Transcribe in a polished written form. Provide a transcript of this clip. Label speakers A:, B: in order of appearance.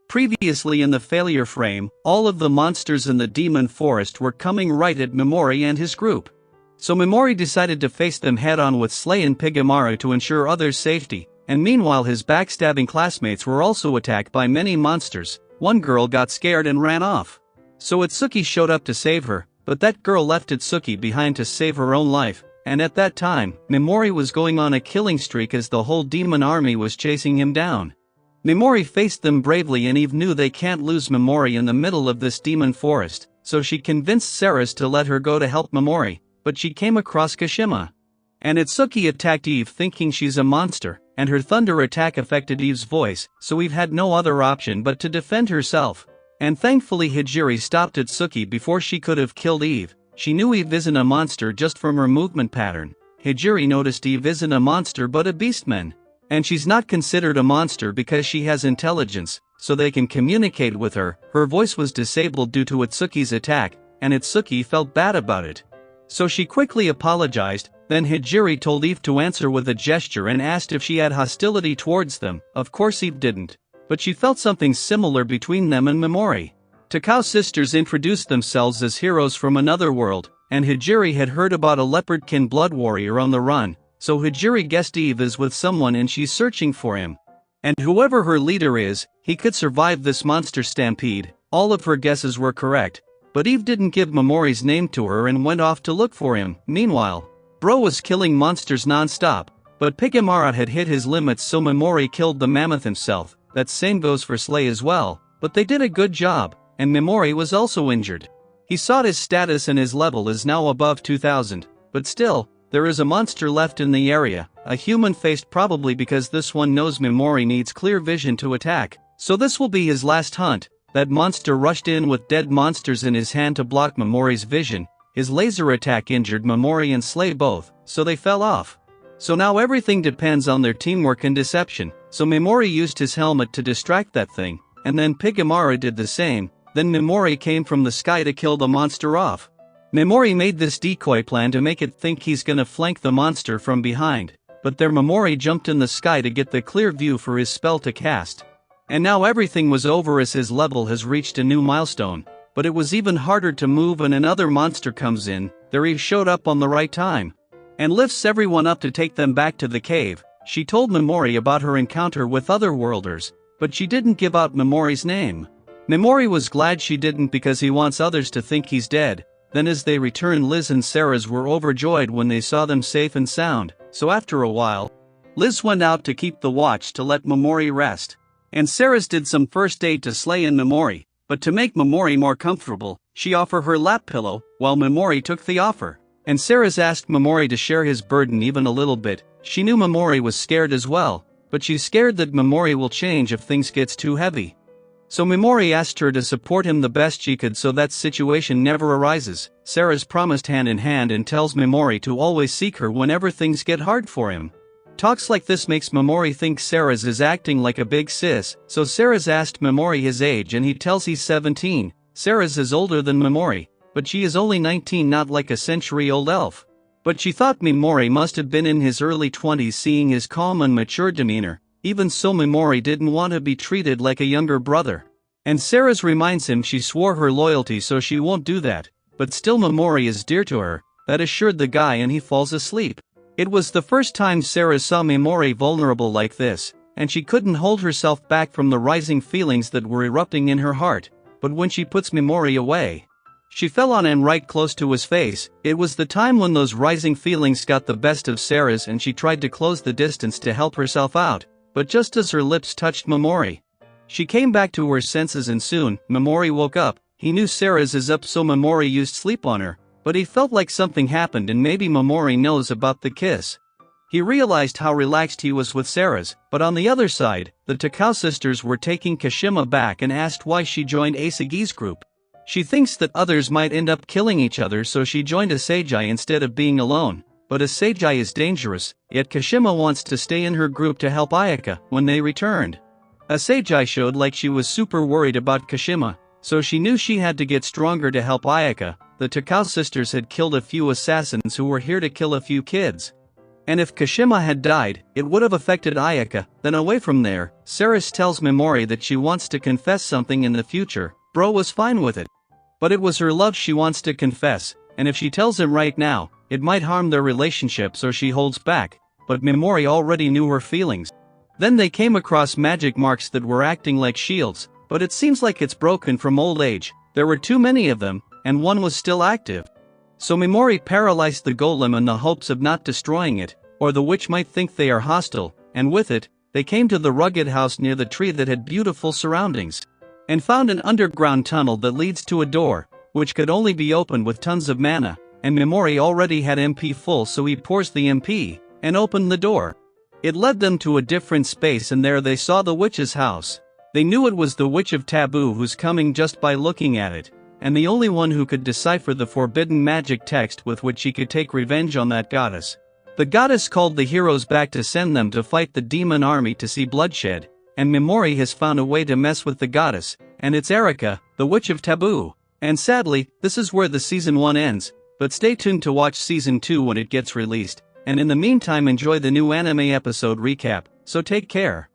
A: Previously in the failure frame, all of the monsters in the demon forest were coming right at Mimori and his group. So Mimori decided to face them head-on with Slay and Pigamaru to ensure others' safety, and meanwhile his backstabbing classmates were also attacked by many monsters. One girl got scared and ran off. So Itsuki showed up to save her, but that girl left Itsuki behind to save her own life, and at that time, Mimori was going on a killing streak as the whole demon army was chasing him down. Mimori faced them bravely, and Eve knew they can't lose Mimori in the middle of this demon forest, so she convinced Ceres to let her go to help Mimori, but she came across Kashima. And Itsuki attacked Eve thinking she's a monster, and her thunder attack affected Eve's voice, so Eve had no other option but to defend herself. And thankfully Hijiri stopped Itsuki before she could have killed Eve. She knew Eve isn't a monster just from her movement pattern. Hijiri noticed Eve isn't a monster but a beastman. And she's not considered a monster because she has intelligence, so they can communicate with her. Her voice was disabled due to Itsuki's attack, and Itsuki felt bad about it. So she quickly apologized. Then Hijiri told Eve to answer with a gesture and asked if she had hostility towards them. Of course Eve didn't, but she felt something similar between them and Mimori. Takao sisters introduced themselves as heroes from another world, and Hijiri had heard about a leopardkin blood warrior on the run. So Hijiri guessed Eve is with someone and she's searching for him. And whoever her leader is, he could survive this monster stampede. All of her guesses were correct, but Eve didn't give Mimori's name to her and went off to look for him. Meanwhile, Bro was killing monsters non-stop, but Pigamaru had hit his limits, so Mimori killed the mammoth himself. That same goes for Slay as well, but they did a good job, and Mimori was also injured. He sought his status and his level is now above 2000, but still, there is a monster left in the area, a human-faced, probably because this one knows Mimori needs clear vision to attack, so this will be his last hunt. That monster rushed in with dead monsters in his hand to block Mimori's vision. His laser attack injured Mimori and Slay both, so they fell off. So now everything depends on their teamwork and deception, so Mimori used his helmet to distract that thing, and then Pigamaru did the same. Then Mimori came from the sky to kill the monster off. Mimori made this decoy plan to make it think he's gonna flank the monster from behind, but there Mimori jumped in the sky to get the clear view for his spell to cast. And now everything was over as his level has reached a new milestone, but it was even harder to move and another monster comes in. There he showed up on the right time, and lifts everyone up to take them back to the cave. She told Mimori about her encounter with other worlders, but she didn't give out Mimori's name. Mimori was glad she didn't because he wants others to think he's dead. Then as they returned, Liz and Ceres were overjoyed when they saw them safe and sound, so after a while, Liz went out to keep the watch to let Mimori rest. And Ceres did some first aid to Slay and Mimori, but to make Mimori more comfortable, she offered her lap pillow, while Mimori took the offer. And Ceres asked Mimori to share his burden even a little bit. She knew Mimori was scared as well, but she's scared that Mimori will change if things gets too heavy. So Mimori asked her to support him the best she could so that situation never arises. Ceres promised hand in hand and tells Mimori to always seek her whenever things get hard for him. Talks like this makes Mimori think Ceres is acting like a big sis, so Ceres asked Mimori his age and he tells he's 17. Ceres is older than Mimori, but she is only 19, not like a century-old elf. But she thought Mimori must have been in his early 20s, seeing his calm and mature demeanor. Even so, Mimori didn't want to be treated like a younger brother. And Ceres reminds him she swore her loyalty so she won't do that, but still Mimori is dear to her. That assured the guy and he falls asleep. It was the first time Ceres saw Mimori vulnerable like this, and she couldn't hold herself back from the rising feelings that were erupting in her heart. But when she puts Mimori away, she fell on him right close to his face. It was the time when those rising feelings got the best of Ceres and she tried to close the distance to help herself out. But just as her lips touched Mimori, she came back to her senses and soon, Mimori woke up. He knew Ceres is up, so Mimori used sleep on her, but he felt like something happened and maybe Mimori knows about the kiss. He realized how relaxed he was with Ceres, but on the other side, the Takao sisters were taking Kashima back and asked why she joined Asagi's group. She thinks that others might end up killing each other, so she joined Asagi instead of being alone. But Asagi is dangerous, yet Kashima wants to stay in her group to help Ayaka when they returned. Asagi showed like she was super worried about Kashima, so she knew she had to get stronger to help Ayaka. The Takao sisters had killed a few assassins who were here to kill a few kids. And if Kashima had died, it would have affected Ayaka. Then away from there, Saris tells Mimori that she wants to confess something in the future. Bro was fine with it. But it was her love she wants to confess, and if she tells him right now, it might harm their relationship, so she holds back. But Mimori already knew her feelings. Then they came across magic marks that were acting like shields, but it seems like it's broken from old age. There were too many of them, and one was still active. So Mimori paralyzed the golem in the hopes of not destroying it, or the witch might think they are hostile, and with it, they came to the rugged house near the tree that had beautiful surroundings. And found an underground tunnel that leads to a door, which could only be opened with tons of mana, and Mimori already had MP full, so he pours the MP, and opened the door. It led them to a different space, and there they saw the witch's house. They knew it was the Witch of Taboo who's coming just by looking at it, and the only one who could decipher the forbidden magic text with which she could take revenge on that goddess. The goddess called the heroes back to send them to fight the demon army to see bloodshed, and Mimori has found a way to mess with the goddess, and it's Erika, the Witch of Taboo. And sadly, this is where the season 1 ends, but stay tuned to watch season 2 when it gets released, and in the meantime enjoy the new anime episode recap, so take care.